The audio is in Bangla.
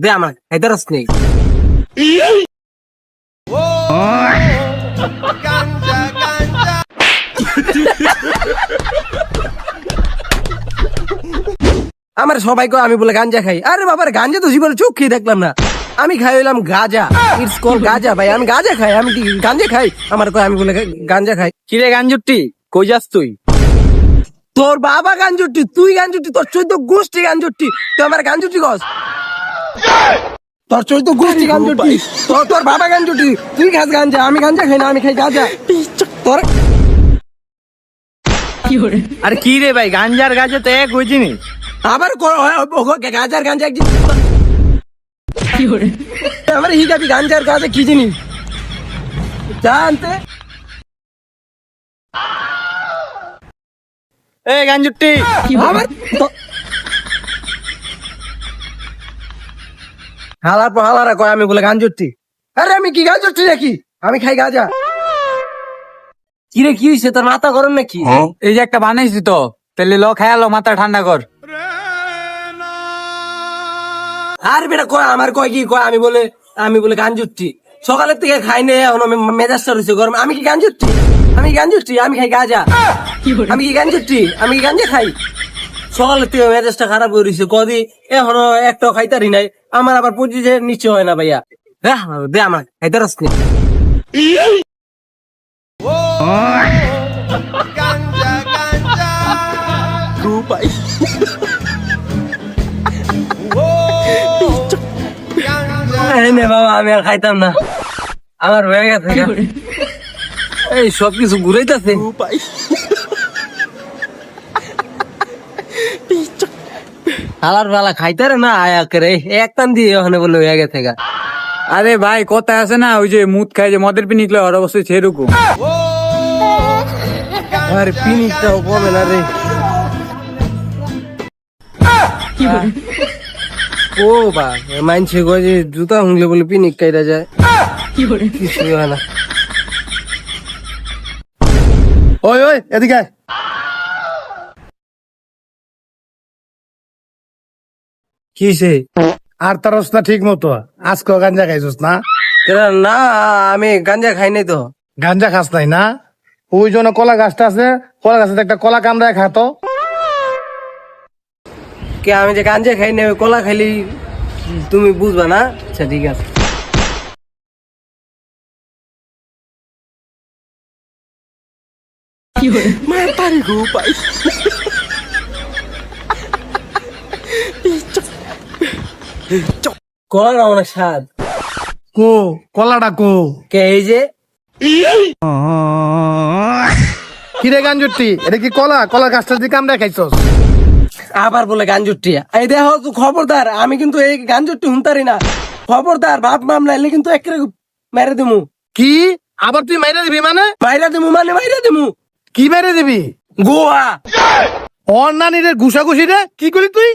দে আমার খাইতে রস নেই। আমার সবাই কয় আমি বলে গাঞ্জা খাই। আরে বাবার গাঞ্জা তো জীবনে চোখ খেয়ে দেখলাম না। আমি খাই হইলাম গাঁজা। ইটস কল গাঁজা ভাই। আমি গাঁজা খাই। আমি কি গাঞ্জা খাই? আমার কয় আমি বলে গাঞ্জা খাই। কিরে গাঞ্জুটি কই যাস তুই? তোর বাবা গাঞ্জুটি, তুই গাঞ্জুটি, তোর 14 গোষ্ঠী গাঞ্জুটি। তুই আমার গাঞ্জুটি কস? তোর 14 গোষ্ঠী গাঞ্জুটি। তোর বাবা গাঞ্জুটি, তুই খাস গাঞ্জা। আমি গাঞ্জা খাই না, আমি খাই গাঁজা। তোর আরে কি রে ভাই, গাঞ্জার গাঁজা তো এক হই জিনিস। আবার গাঁজার গাঞ্জা এক জিনিস। আমার হিগাবি গাঞ্জার গাঁজা কি জিনিস জানতে? এ গাঞ্জুটি আবার হালারা কয় আমি বলে গাঞ্জুটি। আরে আমি কি গাঞ্জুটি নাকি? আমি খাই গাঁজা। কিরে কি হয়েছে, তোর মাথা গরম নাকি? এই যে একটা বানাইছি তো, তাহলে ল খায়ালো, মাথা ঠান্ডা কর। আর বেটা কয় আমার কয় কি কয় আমি বলে গাঞ্জুটি। সকালের থেকে খাই নে, এখন মেজাজটা রয়েছে গরম। আমি কি গাঞ্জুটি? আমি গাঞ্জুটি, আমি খাই গাঁজা। আমি কি গাঞ্জুটি? আমি কি গাঞ্জা খাই? সকালের থেকে মেজাজটা খারাপ হয়ে রয়েছে কদি, এখনো একটাও খাইতারি নাই। আমার আবার 25 নিচে হয় না ভাইয়া। দে আমার খাইতে রস নেই। বাবা আমি আর খাইতাম না, আমার হয়ে গেছে। এই সবকিছু ঘুরাইতেছে। আলার বেলা খাইতারে না আয়া করে এক টান দিয়ে ওখানে বলে হয়ে গেছে গা। আরে ভাই কথা আছে না, ওই যে মুদ খাই যে মদের পি নিকলে ওর অবশ্যই সেরকম। আর পিনিকটাও কমে না রে। ও বা মানছে গো যে জুতা হুংলে বলে পিনিক কাইরা যায়, কিছুই হয় না। ওই ওই এদিকে আয়। কিসে? আর তার না ঠিক মতো আজকে গাঞ্জা খাইছিস না? না আমি গাঞ্জা খাই নাই তো। গাঞ্জা খাস নাই না? ওই জন্য কলা গাছটা আছে, কলা গাছে একটা কলা কামড়ায় খাতো। কে আমি যে গাঞ্জা খাই নাই, ওই কলা খাইলি তুমি বুঝবা না? আচ্ছা ঠিক আছে। কলার অনেক স্বাদ। কো কলাটা কো কে এই যে কিরে গাঞ্জুটি, এটা কি কলা? কলা গাছটা দিয়ে কামড়ায় খাইছস? আবার বলে গাঞ্জুটি। এই দেখো তুই খবরদার, আমি কিন্তু এই গাঞ্জুটি হুনতারি না। খবরদার, বাপ মামলা এলে কিন্তু একেবারে মেরে দিমু। কি আবার তুই মাইরা দিবি? মানে মাইরা দিমু, মানে মাইরা দিমু। কি মেরে দিবি? গোয়া অন্যান্য ঘুষাঘুষি রে কি করলি তুই?